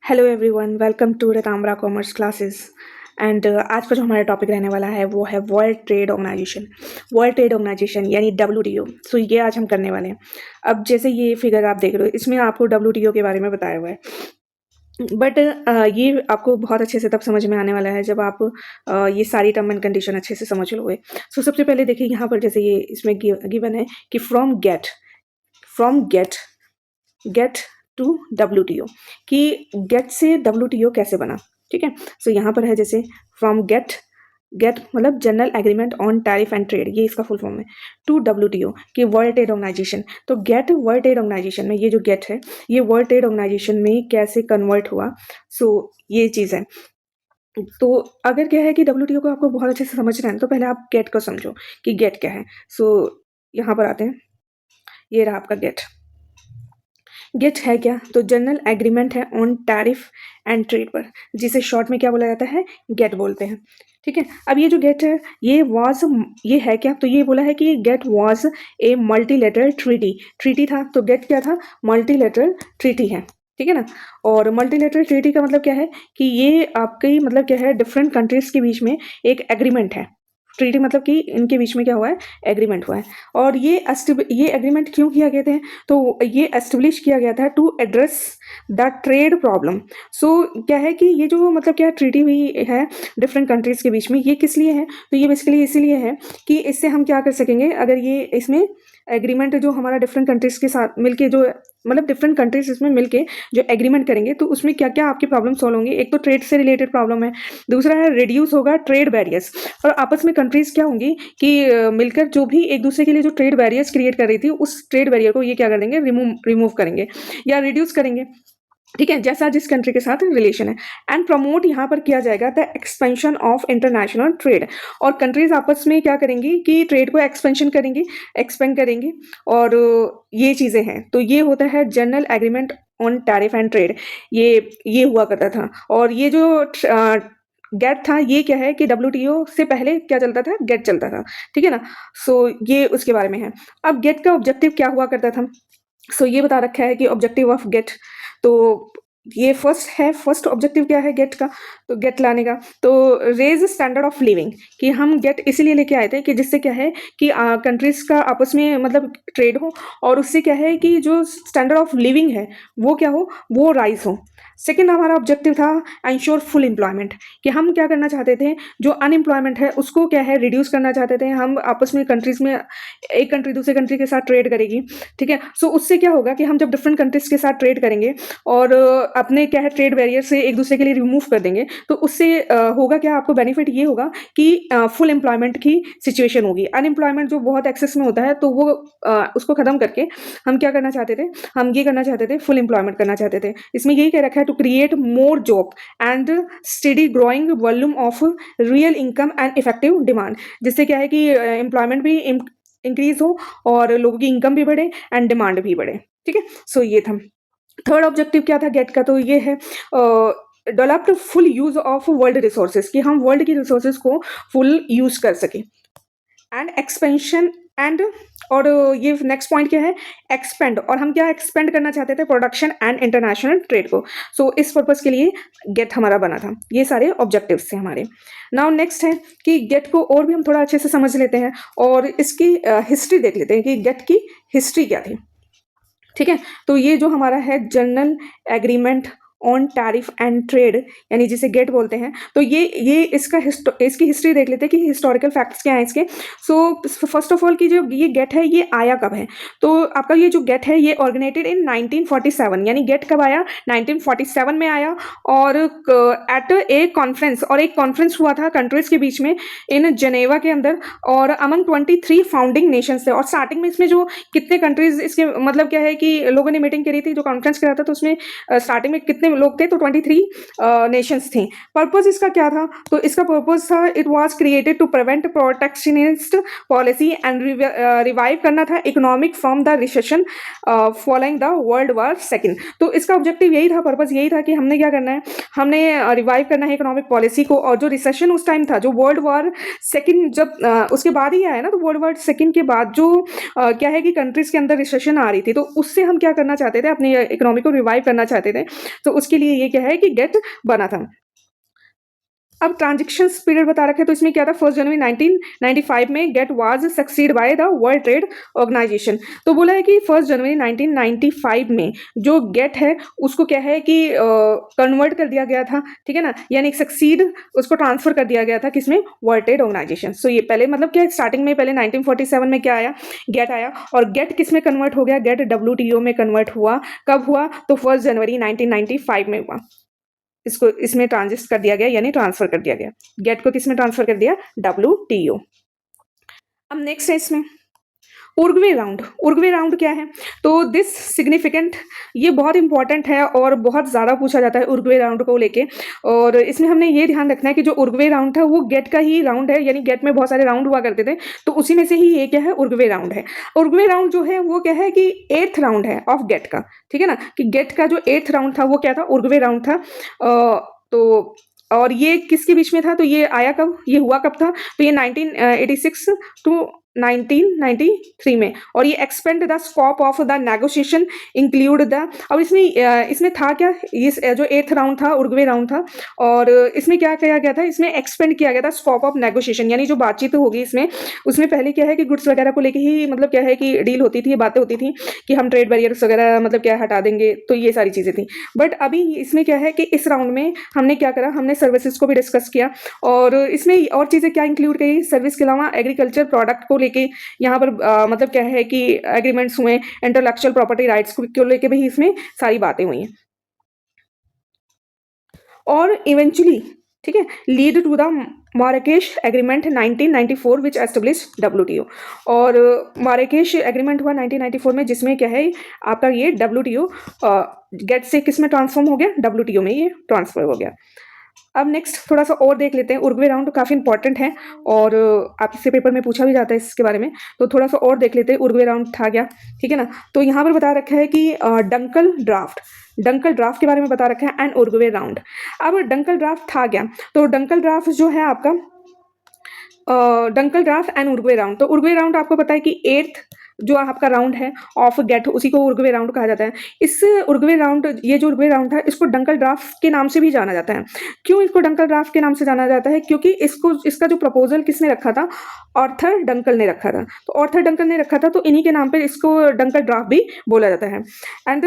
Hello everyone, welcome to Ratamara commerce classes. And आज का जो हमारा टॉपिक रहने वाला है वो है वर्ल्ड ट्रेड ऑर्गेनाइजेशन यानी डब्ल्यूटीओ। सो ये आज हम करने वाले हैं। अब जैसे ये फिगर आप देख रहे हो, इसमें आपको डब्ल्यूटीओ के बारे में बताया हुआ है, बट ये आपको बहुत अच्छे से तब समझ में आने वाला है जब आप ये सारी टर्म एंड कंडीशन अच्छे से समझ लोगे। सो सबसे पहले देखिए यहाँ पर जैसे ये इसमें गिवन है कि फ्रॉम गेट टू डब्ल्यूटीओ, कि गेट से डब्ल्यूटीओ कैसे बना। ठीक है, सो यहाँ पर है जैसे फ्रॉम गेट मतलब general agreement on tariff and trade, ये इसका फुल फॉर्म है, टू डब्ल्यूटीओ कि वर्ल्ड ट्रेड ऑर्गेनाइजेशन। तो गेट वर्ल्ड ट्रेड ऑर्गेनाइजेशन में, ये जो गेट है ये वर्ल्ड ट्रेड ऑर्गेनाइजेशन में कैसे कन्वर्ट हुआ। सो ये चीज़ है। तो अगर क्या है कि डब्ल्यूटीओ को आपको बहुत अच्छे से समझना है तो पहले आप गेट को समझो कि गेट क्या है। सो यहाँ पर आते हैं, ये रहा आपका गेट। गेट है क्या? तो जनरल एग्रीमेंट है ऑन टैरिफ एंड ट्रेड पर, जिसे शॉर्ट में क्या बोला जाता है, गेट बोलते हैं। ठीक है, अब ये जो गेट है ये है क्या? तो ये बोला है कि GATT was a multilateral treaty था। तो गेट क्या था? मल्टीलेटरल ट्रीटी है। ठीक है ना। और मल्टीलेटरल ट्रीटी का मतलब क्या है कि ये आपके मतलब क्या है, डिफरेंट कंट्रीज के बीच में एक एग्रीमेंट है। ट्रीटी मतलब कि इनके बीच में क्या हुआ है, एग्रीमेंट हुआ है। और ये एग्रीमेंट क्यों किया गया था? तो ये एस्टेब्लिश किया गया था to address the trade problem. So क्या है कि ये जो मतलब क्या ट्रीटी हुई है डिफरेंट कंट्रीज के बीच में, ये किस लिए है? तो ये बेसिकली इसीलिए है कि इससे हम क्या कर सकेंगे, अगर ये इसमें एग्रीमेंट जो हमारा डिफरेंट कंट्रीज के साथ मिलके जो मतलब डिफरेंट कंट्रीज इसमें मिलके जो एग्रीमेंट करेंगे तो उसमें क्या क्या आपके प्रॉब्लम सॉल्व होंगे। एक तो ट्रेड से रिलेटेड प्रॉब्लम है, दूसरा है रिड्यूस होगा ट्रेड बैरियर्स। और आपस में कंट्रीज क्या होंगी कि मिलकर जो भी एक दूसरे के लिए जो ट्रेड बैरियर्स क्रिएट कर रही थी, उस ट्रेड बैरियर को ये क्या कर देंगे, रिमूव करेंगे या रिड्यूस करेंगे। ठीक है, जैसा जिस कंट्री के साथ रिलेशन है। एंड प्रमोट यहाँ पर किया जाएगा the expansion of international trade. और कंट्रीज आपस में क्या करेंगी कि ट्रेड को एक्सपेंड करेंगी। और ये चीज़ें हैं। तो ये होता है general agreement on tariff and trade. ये हुआ करता था। और ये जो गेट था, ये क्या है कि डब्ल्यूटीओ से पहले क्या चलता था, गेट चलता था। ठीक है ना। सो ये उसके बारे में है। अब गेट का ऑब्जेक्टिव क्या हुआ करता था? सो ये बता रखा है कि ऑब्जेक्टिव ऑफ गेट, तो ये फर्स्ट ऑब्जेक्टिव क्या है गेट का, तो गेट लाने का, तो रेज स्टैंडर्ड ऑफ लिविंग, कि हम गेट इसीलिए लेके आए थे कि जिससे क्या है कि कंट्रीज का आपस में मतलब ट्रेड हो, और उससे क्या है कि जो स्टैंडर्ड ऑफ लिविंग है वो क्या हो, वो राइज हो। सेकेंड हमारा ऑब्जेक्टिव था एंश्योर फुल एम्प्लॉयमेंट, कि हम क्या करना चाहते थे, जो अनएम्प्लॉयमेंट है उसको क्या है रिड्यूस करना चाहते थे। हम आपस में कंट्रीज में, एक कंट्री दूसरे कंट्री के साथ ट्रेड करेगी। ठीक है, सो उससे क्या होगा कि हम जब डिफरेंट कंट्रीज के साथ ट्रेड करेंगे और अपने क्या है ट्रेड बैरियर से एक दूसरे के लिए रिमूव कर देंगे, तो उससे होगा क्या, आपको बेनिफिट ये होगा कि फुल एम्प्लॉयमेंट की सिचुएशन होगी। अनएम्प्लॉयमेंट जो बहुत एक्सेस में होता है तो वो उसको खत्म करके हम क्या करना चाहते थे, हम ये करना चाहते थे, फुल एम्प्लॉयमेंट करना चाहते थे। इसमें यही कह रखा है to create more job and study growing volume of real income and effective demand, जिससे क्या है कि एम्प्लॉयमेंट भी इंक्रीज हो और लोगों की इनकम भी बढ़े एंड डिमांड भी बढ़े। ठीक है, सो ये था। थर्ड ऑब्जेक्टिव क्या था गेट का, तो ये है developed full use of world resources, कि हम वर्ल्ड की रिसोर्सेज को फुल यूज कर सके। एंड एक्सपेंशन एंड, और ये नेक्स्ट पॉइंट क्या है, एक्सपेंड, और हम क्या एक्सपेंड करना चाहते थे, प्रोडक्शन एंड इंटरनेशनल ट्रेड को। सो इस पर्पज के लिए गेट हमारा बना था। ये सारे ऑब्जेक्टिव्स थे हमारे। नाउ नेक्स्ट है कि गेट को और भी हम थोड़ा अच्छे से समझ लेते हैं और इसकी हिस्ट्री देख लेते हैं कि गेट की हिस्ट्री क्या थी। ठीक है, तो ये जो हमारा है general agreement on tariff and trade, यानी जिसे गेट बोलते हैं, तो ये इसकी हिस्ट्री देख लेते हैं कि हिस्टोरिकल फैक्ट्स क्या हैं इसके। सो फर्स्ट ऑफ ऑल कि जो ये गेट है ये आया कब है, तो आपका ये जो गेट है ये ऑर्गेनाइटेड इन 1947, यानी गेट कब आया, 1947 में आया। और एट ए कॉन्फ्रेंस, और एक कॉन्फ्रेंस हुआ था कंट्रीज के बीच में इन जनेवा के अंदर, और अमंग 23 फाउंडिंग नेशंस थे। और स्टार्टिंग में इसमें जो कितने कंट्रीज इसके मतलब क्या है कि लोगों ने मीटिंग करी थी, जो कॉन्फ्रेंस करा था, तो उसमें स्टार्टिंग में कितने लोग थे, तो 23 नेशंस थे। पर्पज इसका क्या था, तो इसका पर्पज था it was created to prevent protectionist policy and revive करना था economic from the recession following the world war second. तो इसका ऑब्जेक्टिव यही था, पर्पज यही था कि हमने क्या करना है, हमने रिवाइव करना है इकोनॉमिक पॉलिसी को। और जो रिसेशन उस टाइम था, जो वर्ल्ड वॉर सेकेंड जब उसके बाद ही आया ना, तो वर्ल्ड वॉर सेकेंड के बाद जो क्या है कि कंट्रीज के अंदर रिसेशन आ रही थी, तो उससे हम क्या करना चाहते थे, अपनी इकोनॉमी को रिवाइव करना चाहते थे। तो उसके लिए ये क्या है कि गेट बना था। अब ट्रांजेक्शन पीरियड बता रखे, तो इसमें क्या था, 1 जनवरी 1995 में GATT was succeed by the world trade organisation. तो बोला है कि 1 जनवरी 1995 में जो गेट है उसको क्या है कि कन्वर्ट कर दिया गया था, ठीक है ना, यानी सक्सीड उसको ट्रांसफर कर दिया गया था किसमें, वर्ल्ड ट्रेड ऑर्गेनाइजेशन। सो ये पहले मतलब क्या स्टार्टिंग में पहले 1947 में क्या आया, गेट आया, और गेट किस में कन्वर्ट हो गया, गेट डब्ल्यूटीओ में कन्वर्ट हुआ। कब हुआ, तो 1 जनवरी 1995 में हुआ। इसको इसमें ट्रांजिट कर दिया गया, यानी ट्रांसफर कर दिया गया। गेट को किसमें ट्रांसफर कर दिया, डब्ल्यूटीओ। अब नेक्स्ट है इसमें उर्ग्वे राउंड। उर्ग्वे राउंड क्या है, तो दिस सिग्निफिकेंट, ये बहुत इंपॉर्टेंट है और बहुत ज़्यादा पूछा जाता है उर्ग्वे राउंड को लेके। और इसमें हमने ये ध्यान रखना है कि जो उर्ग्वे राउंड था वो गेट का ही राउंड है, यानी गेट में बहुत सारे राउंड हुआ करते थे, तो उसी में से ही ये क्या है, उर्ग्वे राउंड है। उर्ग्वे राउंड जो है वो क्या है कि 8th राउंड है ऑफ गेट का, ठीक है ना, कि गेट का जो 8th राउंड था वो क्या था, उर्ग्वे राउंड था। तो और ये किसके बीच में था, तो ये आया कब, ये हुआ कब था, तो ये 1986 टू 1993 में। और ये expand the scope of the negotiation include the, अब इसमें था क्या, इस जो 8th राउंड था, उर्ग्वे राउंड था, और इसमें क्या किया गया था, इसमें एक्सपेंड किया गया था स्कोप ऑफ नेगोशिएशन, यानी जो बातचीत होगी इसमें, उसमें पहले क्या है कि गुड्स वगैरह को लेके ही मतलब क्या है कि डील होती थी, बातें होती थी कि हम ट्रेड बैरियर्स वगैरह मतलब क्या हटा देंगे, तो ये सारी चीज़ें थी। बट अभी इसमें क्या है कि इस राउंड में हमने क्या करा, हमने सर्विसेज को भी डिस्कस किया, और इसमें और चीज़ें क्या इंक्लूड करी, सर्विस के अलावा एग्रीकल्चर प्रोडक्ट को लेके यहाँ पर मतलब क्या है कि एग्रीमेंट्स हुए, इंटेलेक्चुअल प्रॉपर्टी राइट्स को लेके भी इसमें सारी बातें हुई हैं, और इवेंचुअली, ठीक है, lead to the Marrakesh agreement 1994 which establish WTO. और मार्राकेश एग्रीमेंट हुआ 1994 में, जिसमें क्या है आपका ये डब्ल्यूटीओ गेट से किस में ट्रांसफॉर्म हो गया, डब्ल्यूटीओ में ये ट्रांसफर हो गया। अब नेक्स्ट थोड़ा सा और देख लेते हैं, उर्ग्वे राउंड काफ़ी इंपॉर्टेंट है और आपसे पेपर में पूछा भी जाता है इसके बारे में, तो थोड़ा सा और देख लेते हैं उर्ग्वे राउंड था क्या, ठीक है ना। तो यहाँ पर बता रखा है कि डंकल ड्राफ्ट, डंकल ड्राफ्ट के बारे में बता रखा है एंड उर्ग्वे राउंड। अब डंकल ड्राफ्ट था क्या, तो डंकल ड्राफ्ट जो है आपका डंकल ड्राफ्ट एंड उर्ग्वे राउंड, तो उर्ग्वे राउंड आपको पता है कि 8th जो आपका राउंड है ऑफ गेट, उसी को उर्ग्वे राउंड कहा जाता है। इस उर्ग्वे राउंड, ये जो उर्ग्वे राउंड था, इसको डंकल ड्राफ्ट के नाम से भी जाना जाता है। क्यों इसको डंकल ड्राफ्ट के नाम से जाना जाता है, क्योंकि इसका जो प्रपोजल किसने रखा था, ऑर्थर डंकल ने रखा था। तो ऑर्थर डंकल ने रखा था, तो इन्हीं के नाम पे इसको डंकल ड्राफ्ट भी बोला जाता है। एंड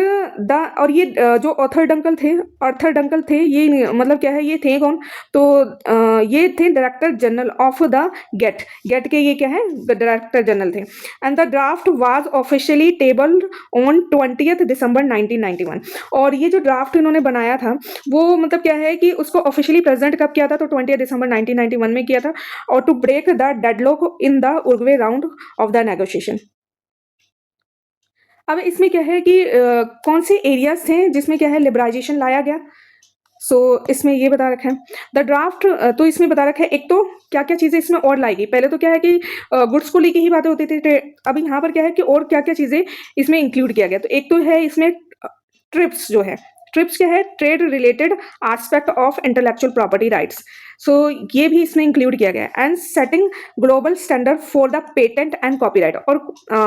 और ये जो ऑर्थर डंकल थे, ये मतलब क्या है, ये थे कौन, तो ये थे director general of the GATT के, ये क्या है, डायरेक्टर जनरल थे। And the draft was officially tabled on 20th December 1991। और ये जो ड्राफ्ट इन्होंने बनाया था वो मतलब क्या है कि उसको ऑफिशियली प्रेजेंट कब किया था, तो 20 दिसंबर 1991 में किया था, और to break the deadlock in the Uruguay round of the negotiation. अब इसमें क्या है कि कौन से एरियाज थे जिसमें क्या है लिबराइजेशन लाया गया, सो इसमें ये बता रखा है द ड्राफ्ट, तो इसमें बता रखा है एक तो क्या क्या चीज़ें इसमें और लाएगी, पहले तो क्या है कि गुड्स को लेके ही बातें होती थी, अब यहाँ पर क्या है कि और क्या क्या चीज़ें इसमें इंक्लूड किया गया, तो एक तो है इसमें ट्रिप्स, जो है ट्रिप्स क्या है, trade related aspect of intellectual property rights, so ये भी इसमें इंक्लूड किया गया है। And setting global standard for the patent and copyright, और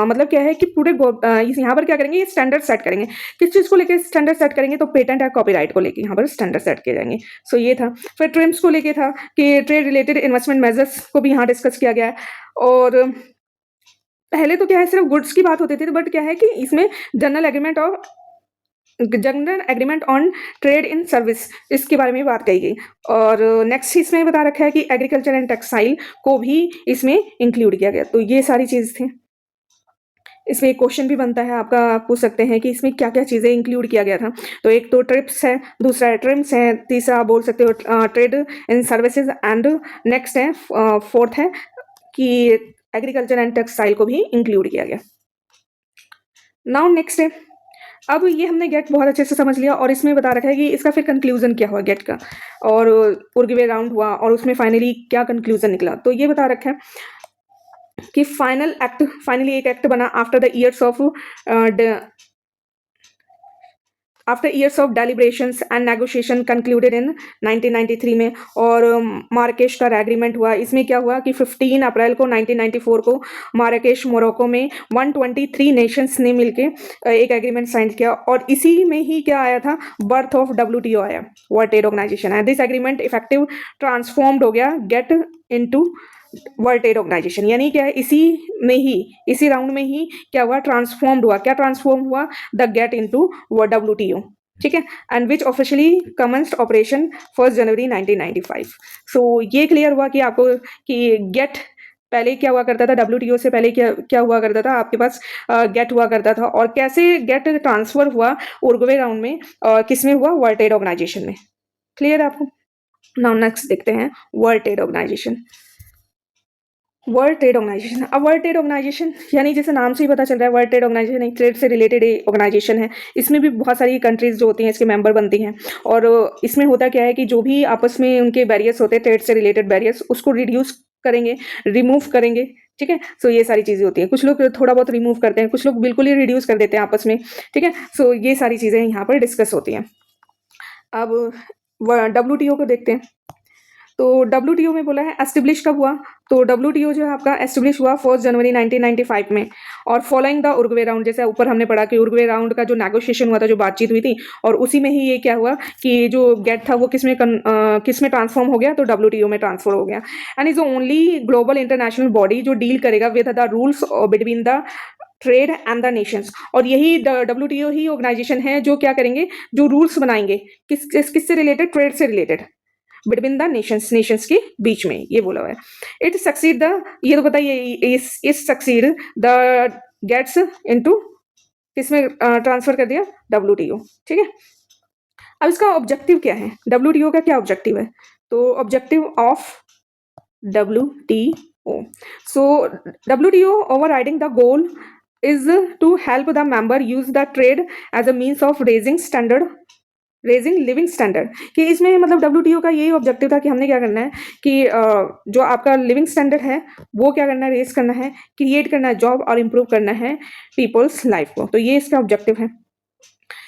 मतलब क्या है कि पूरे यहाँ पर क्या करेंगे, ये स्टैंडर्ड सेट करेंगे, किस चीज़ को लेकर स्टैंडर्ड सेट करेंगे, तो पेटेंट और कॉपीराइट को लेकर यहाँ पर स्टैंडर्ड सेट किए जाएंगे। सो ये था। फिर ट्रिम्स को लेके था कि ट्रेड रिलेटेड इन्वेस्टमेंट मेजर्स को भी यहाँ डिस्कस किया गया है। और पहले तो क्या है सिर्फ गुड्स की बात होती थी, बट क्या है कि इसमें general agreement on trade in service, इसके बारे में बात कही गई। और नेक्स्ट इसमें बता रखा है कि एग्रीकल्चर एंड टेक्सटाइल को भी इसमें इंक्लूड किया गया। तो ये सारी चीज़ थी। इसमें एक क्वेश्चन भी बनता है आपका, आप पूछ सकते हैं कि इसमें क्या क्या चीज़ें इंक्लूड किया गया था। तो एक तो ट्रिप्स है, दूसरा है ट्रिम्स है, तीसरा आप बोल सकते हो trade in services, and next है फोर्थ है कि एग्रीकल्चर एंड टेक्सटाइल को भी इंक्लूड किया गया। नाउ नेक्स्ट है, अब ये हमने गेट बहुत अच्छे से समझ लिया, और इसमें बता रखा है कि इसका फिर कंक्लूजन क्या हुआ गेट का, और उर्ग्वे राउंड हुआ और उसमें फाइनली क्या कंक्लूजन निकला। तो ये बता रखा है कि फाइनली एक एक्ट बना after the years of after years of deliberations and negotiation concluded in 1993 में, और मार्राकेश का एग्रीमेंट हुआ। इसमें क्या हुआ कि 15 अप्रैल को 1994 को मार्राकेश मोरक्को में 123 नेशंस ने मिलके एक एग्रीमेंट साइन किया, और इसी में ही क्या आया था, बर्थ ऑफ WTO आया, वर्ल्ड ट्रेड ऑर्गेनाइजेशन है। दिस एग्रीमेंट इफेक्टिव ट्रांसफॉर्म्ड हो गया GATT into world trade organisation, यानी क्या है, इसी राउंड में ही क्या हुआ, ट्रांसफॉर्म्ड हुआ। क्या ट्रांसफॉर्म हुआ, द गेट इनटू WTO, ठीक है, and which officially commenced operation 1 जनवरी 1995। सो ये क्लियर हुआ कि आपको कि गेट पहले क्या हुआ करता था, WTO से पहले क्या क्या हुआ करता था, आपके पास गेट हुआ करता था, और कैसे गेट ट्रांसफर हुआ उरुग्वे राउंड में, किस में हुआ, वर्ल्ड ट्रेड ऑर्गेनाइजेशन में। क्लियर है आपको? नाउ नेक्स्ट देखते हैं world trade organisation. World trade organisation, अब वर्ल्ड ट्रेड ऑर्गेनाइजेशन यानी जैसे नाम से ही पता चल रहा है, वर्ल्ड ट्रेड ऑर्गेनाइजेशन एक ट्रेड से रिलेटेड ऑर्गेनाइजेशन है। इसमें भी बहुत सारी कंट्रीज जो होती हैं इसके मेंबर बनती हैं, और इसमें होता क्या है कि जो भी आपस में उनके बैरियर्स होते हैं, ट्रेड से रिलेटेड बैरियर्स, उसको रिड्यूस करेंगे, रिमूव करेंगे, ठीक है। सो ये सारी चीज़ें होती हैं, कुछ लोग थोड़ा बहुत रिमूव करते हैं, कुछ लोग बिल्कुल ही रिड्यूस कर देते हैं आपस में, ठीक है। सो ये सारी चीज़ें यहाँ पर डिस्कस होती हैं। अब WTO को देखते हैं। तो WTO में बोला है एस्टेब्लिश कब हुआ, तो WTO जो है आपका एस्टेब्लिश हुआ 1 जनवरी 1995 में, और फॉलोइंग द उरुग्वे राउंड, जैसे ऊपर हमने पढ़ा कि उरुग्वे राउंड का जो नेगोशिएशन हुआ था, जो बातचीत हुई थी, और उसी में ही ये क्या हुआ कि जो गेट था वो किस में ट्रांसफॉर्म हो गया, तो WTO में ट्रांसफर हो गया, and is only global international body जो डील करेगा with the rules between the trade and the Nations. और यही WTO ही ऑर्गेनाइजेशन है जो क्या करेंगे, जो रूल्स बनाएंगे, किससे रिलेटेड, ट्रेड से रिलेटेड, बिटवीन द नेशंस के बीच में, ये बोला हुआ है। इट सक्सीड द, ये तो बताइए, इस सक्सीड द गेट्स इनटू किसमें ट्रांसफर कर दिया, WTO, ठीक है। अब इसका ऑब्जेक्टिव क्या है, WTO का क्या ऑब्जेक्टिव है, तो objective of WTO, so WTO overriding the goal is to help the member use the trade as a means of raising living standard, कि इसमें मतलब WTO का यही ऑब्जेक्टिव था कि हमने क्या करना है कि जो आपका लिविंग स्टैंडर्ड है वो क्या करना है, रेज करना है, क्रिएट करना है जॉब, और इम्प्रूव करना है पीपल्स लाइफ को। तो ये इसका ऑब्जेक्टिव है।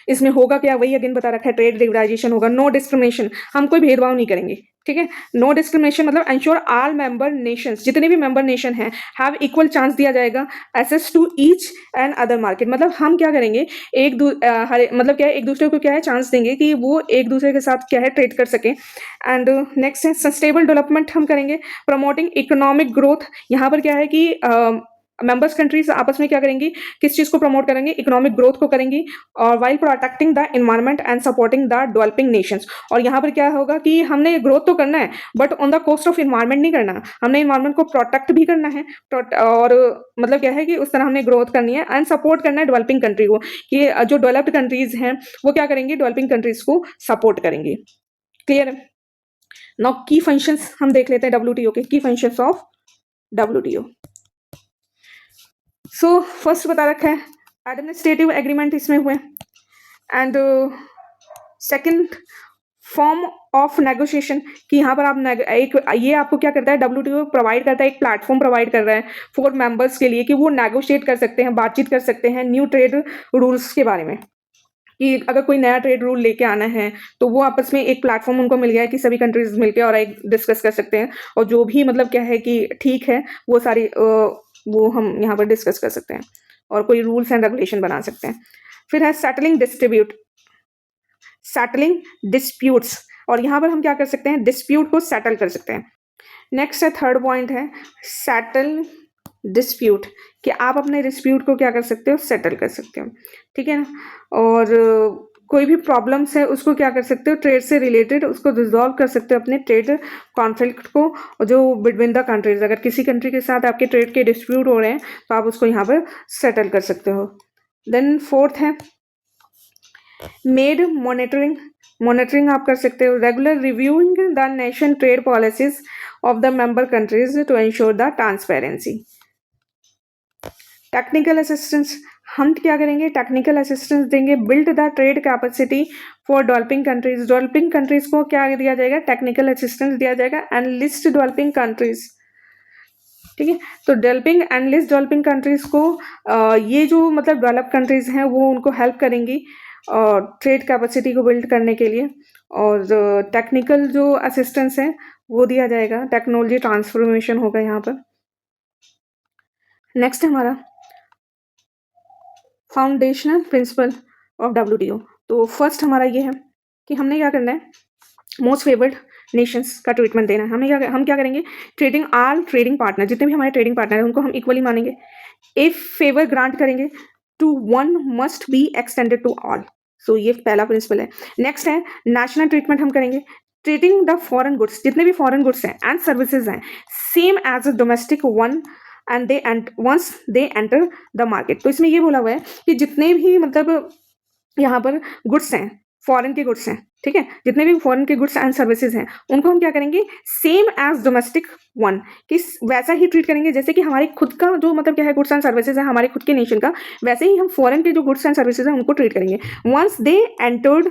इसमें होगा क्या, वही अगेन बता रखा है, ट्रेड लिबरलाइजेशन होगा, नो डिस्क्रिमिनेशन, हम कोई भेदभाव नहीं करेंगे, ठीक है। नो डिस्क्रिमिनेशन मतलब एंश्योर ऑल मेंबर नेशंस, जितने भी मेंबर नेशन हैं, हैव इक्वल चांस दिया जाएगा access to each and other market. मतलब हम क्या करेंगे, मतलब क्या है, एक दूसरे को क्या है, चांस देंगे कि वो एक दूसरे के साथ क्या है, ट्रेड कर सकें। एंड नेक्स्ट है सस्टेनेबल डेवलपमेंट हम करेंगे, प्रमोटिंग इकोनॉमिक ग्रोथ। यहाँ पर क्या है कि मेंबर्स कंट्रीज आपस में क्या करेंगी, किस चीज़ को प्रमोट करेंगे, इकोनॉमिक ग्रोथ को करेंगी, और while protecting the environment and supporting the developing Nations. और यहाँ पर क्या होगा कि हमने ग्रोथ तो करना है but on the cost of environment नहीं करना, हमने इन्वायरमेंट को प्रोटेक्ट भी करना है, और मतलब क्या है कि उस तरह हमने ग्रोथ करनी है, एंड सपोर्ट करना है डेवलपिंग कंट्री को, कि जो डेवलप्ड कंट्रीज हैं वो क्या करेंगी, डेवलपिंग कंट्रीज को सपोर्ट करेंगी। क्लियर है? नाउ की फंक्शंस हम देख लेते हैं WTO के, की functions of WTO। So first बता रखा है एडमिनिस्ट्रेटिव एग्रीमेंट इसमें हुए, and second form of negotiation, कि यहाँ पर आप एक ये आपको क्या करता है, WTO प्रोवाइड करता है, एक प्लेटफॉर्म प्रोवाइड कर रहा है फॉर मेंबर्स के लिए कि वो नेगोशिएट कर सकते हैं, बातचीत कर सकते हैं न्यू ट्रेड रूल्स के बारे में, कि अगर कोई नया ट्रेड रूल लेके आना है तो वो आपस में एक प्लेटफॉर्म उनको मिल गया है कि सभी कंट्रीज मिलके और एक डिस्कस कर सकते हैं, और जो भी मतलब क्या है कि ठीक है वो सारी वो हम यहाँ पर डिस्कस कर सकते हैं, और कोई रूल्स एंड रेगुलेशन बना सकते हैं। फिर है सेटलिंग डिस्प्यूट्स, और यहाँ पर हम क्या कर सकते हैं, डिस्प्यूट को सेटल कर सकते हैं। नेक्स्ट है थर्ड पॉइंट है सेटल डिस्प्यूट, कि आप अपने डिस्प्यूट को क्या कर सकते हो, सेटल कर सकते हो, ठीक है ना। और कोई भी प्रॉब्लम्स है उसको क्या कर सकते हो, ट्रेड से रिलेटेड उसको रिजॉल्व कर सकते हो अपने ट्रेड कॉन्फ्लिक्ट को जो बिटवीन द कंट्रीज, अगर किसी कंट्री के साथ आपके ट्रेड के डिस्प्यूट हो रहे हैं तो आप उसको यहाँ पर सेटल कर सकते हो। देन फोर्थ है मेड मॉनिटरिंग आप कर सकते हो, regular reviewing the nation trade policies of the member countries to ensure the transparency. Technical assistance, हम क्या करेंगे, टेक्निकल असिस्टेंस देंगे, build the trade capacity for developing countries को क्या दिया जाएगा, टेक्निकल असिस्टेंस दिया जाएगा, एंड लिस्ट डेवलपिंग कंट्रीज, ठीक है। तो developing and list developing countries को ये जो मतलब डेवलप कंट्रीज हैं वो उनको हेल्प करेंगी, और ट्रेड कैपेसिटी को बिल्ड करने के लिए, और टेक्निकल जो असिस्टेंस है वो दिया जाएगा, टेक्नोलॉजी ट्रांसफॉर्मेशन होगा यहाँ पर। नेक्स्ट हमारा फाउंडेशनल प्रिंसिपल ऑफ WTO। तो फर्स्ट हमारा ये है कि हमने क्या करना है, मोस्ट फेवर्ड नेशंस का ट्रीटमेंट देना है। हम क्या करेंगे, ट्रेडिंग आल ट्रेडिंग पार्टनर, जितने भी हमारे ट्रेडिंग पार्टनर हैं उनको हम इक्वली मानेंगे। इफ फेवर ग्रांट करेंगे to one must be extended to all. So ये पहला प्रिंसिपल है। नेक्स्ट है नेशनल ट्रीटमेंट हम करेंगे, ट्रीटिंग द फॉरेन गुड्स, जितने भी फॉरेन गुड्स हैं एंड सर्विसेज हैं, same as a domestic one and they once they enter the market. तो इसमें ये बोला हुआ है कि जितने भी मतलब यहाँ पर गुड्स हैं, फॉरेन के गुड्स हैं, ठीक है, जितने भी फॉरेन के गुड्स एंड सर्विसेज हैं उनको हम क्या करेंगे, सेम एज डोमेस्टिक वन, कि वैसा ही ट्रीट करेंगे जैसे कि हमारे खुद का जो मतलब क्या है गुड्स एंड सर्विसेज है हमारे खुद के नेशन का, वैसे ही हम फॉरेन के जो गुड्स एंड सर्विसेज हैं उनको ट्रीट करेंगे once they entered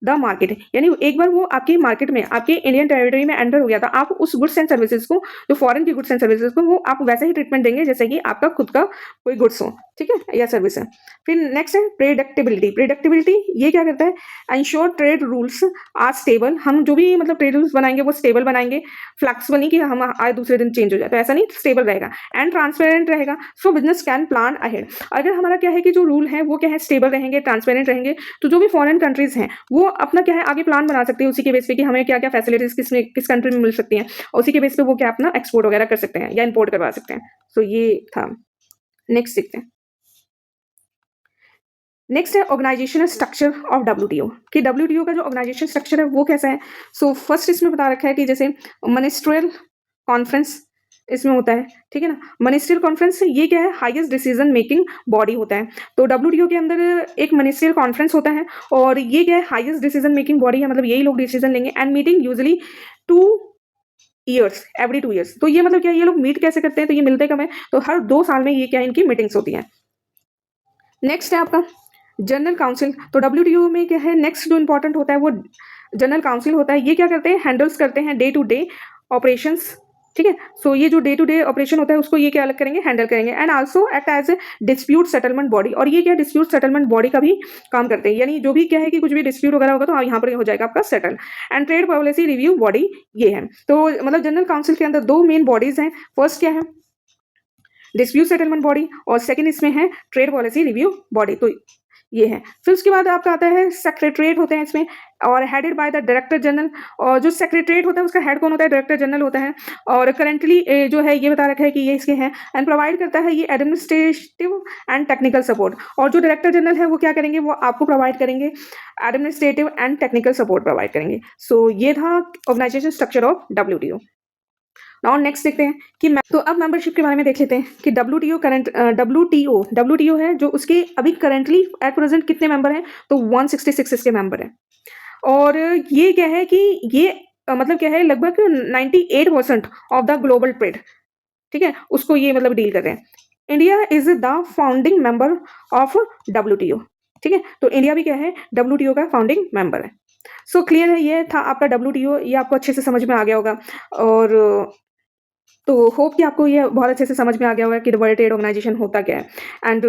the market. यानी एक बार वो आपके मार्केट में, आपके इंडियन टेरिटरी में एंटर हो गया था, आप उस गुड्स एंड सर्विसेज को, जो फॉरेन की गुड्स एंड सर्विसेज को, वो आप वैसे ही ट्रीटमेंट देंगे जैसे कि आपका खुद का कोई गुड्स हो, ठीक है, या सर्विस है। फिर नेक्स्ट है प्रेडिक्टेबिलिटी। प्रेडिक्टेबिलिटी ये क्या करता है, ensure trade rules are stable. हम जो भी मतलब ट्रेड रूल्स बनाएंगे वो स्टेबल बनाएंगे, फ्लेक्सिबल नहीं कि हम आज दूसरे दिन चेंज हो जाए, तो ऐसा नहीं, स्टेबल रहेगा एंड ट्रांसपेरेंट रहेगा, सो बिजनेस कैन प्लान अहेड। अगर हमारा क्या है कि जो रूल है वो क्या है, स्टेबल रहेंगे, ट्रांसपेरेंट रहेंगे, तो जो भी फॉरेन कंट्रीज हैं वो अपना क्या है आगे प्लान बना सकते हैं उसी के बेस पे कि हमें क्या क्या फैसिलिटीज किस कंट्री में मिल सकती हैं, और उसी के बेस पे वो क्या अपना एक्सपोर्ट वगैरह कर सकते हैं या इंपोर्ट करवा सकते हैं। सो ये था। नेक्स्ट देखते हैं। नेक्स्ट है ऑर्गेनाइजेशनल स्ट्रक्चर ऑफ WTO, कि WTO का जो ऑर्गेनाइजेशन स्ट्रक्चर है वो कैसा है। सो फर्स्ट इसमें बता रखा है कि जैसे मिनिस्ट्रियल कॉन्फ्रेंस इसमें होता है, ठीक है ना। मिनिस्ट्रियल कॉन्फ्रेंस ये क्या है, हाईएस्ट डिसीजन मेकिंग बॉडी होता है। तो WTO के अंदर एक मिनिस्ट्रियल कॉन्फ्रेंस होता है और ये क्या है, हाईएस्ट डिसीजन मेकिंग बॉडी है, मतलब यही लोग डिसीजन लेंगे। And meeting usually 2 years, every 2 years. तो ये मतलब क्या, ये लोग मीट कैसे करते हैं, तो ये मिलते कब है, तो हर 2 साल में ये क्या इनकी मीटिंग्स होती हैं। नेक्स्ट है आपका जनरल काउंसिल। तो WTO में क्या है, नेक्स्ट जो इंपॉर्टेंट होता है वो जनरल काउंसिल होता है। ये क्या करते हैं, हैंडल्स करते हैं डे टू डे ऑपरेशंस, ठीक है। सो ये जो डे टू डे ऑपरेशन होता है उसको ये क्या अलग करेंगे, हैंडल करेंगे। And also act as a dispute settlement body, और ये क्या डिस्प्यूट सेटलमेंट बॉडी का भी काम करते हैं। यानी जो भी क्या है कि कुछ भी डिस्प्यूट वगैरह होगा तो यहाँ पर हो जाएगा आपका settle. And trade policy review body ये है। तो मतलब जनरल काउंसिल के अंदर 2 मेन बॉडीज हैं। फर्स्ट क्या है, डिस्प्यूट सेटलमेंट बॉडी, और सेकंड इसमें है ट्रेड पॉलिसी रिव्यू बॉडी। तो ये है। फिर उसके बाद आपका आता है सेक्रेटरीट होते हैं इसमें, और headed by the director general. और जो सेक्रेटरीट होता है उसका हेड कौन होता है, डायरेक्टर जनरल होता है। और करंटली जो है ये बता रखा है कि ये इसके हैं। एंड प्रोवाइड करता है ये एडमिनिस्ट्रेटिव एंड टेक्निकल सपोर्ट। और जो डायरेक्टर जनरल है वो क्या करेंगे, वो आपको प्रोवाइड करेंगे administrative and technical support provide करेंगे। सो ये था organisation structure of WTO। Now next देखते हैं कि तो अब मेंबरशिप के बारे में देख लेते हैं कि WTO है जो उसके अभी करंटली एट प्रेजेंट कितने मेंबर हैं, तो 166 इसके मेंबर हैं। और ये क्या है कि ये मतलब क्या है, लगभग 98% ऑफ द ग्लोबल ट्रेड, ठीक है, उसको ये मतलब डील कर रहे हैं। India is the founding member of WTO, ठीक है। तो इंडिया भी क्या है, WTO का फाउंडिंग मेंबर है। सो क्लियर है, ये था आपका WTO, ये आपको अच्छे से समझ में आ गया होगा। और तो होप कि आपको ये बहुत अच्छे से समझ में आ गया होगा कि वर्ल्ड ट्रेड ऑर्गेनाइजेशन होता क्या है। एंड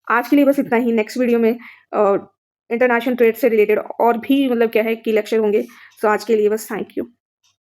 आज के लिए बस इतना ही। नेक्स्ट वीडियो में इंटरनेशनल ट्रेड से रिलेटेड और भी मतलब क्या है कि लेक्चर होंगे। सो आज के लिए बस थैंक यू।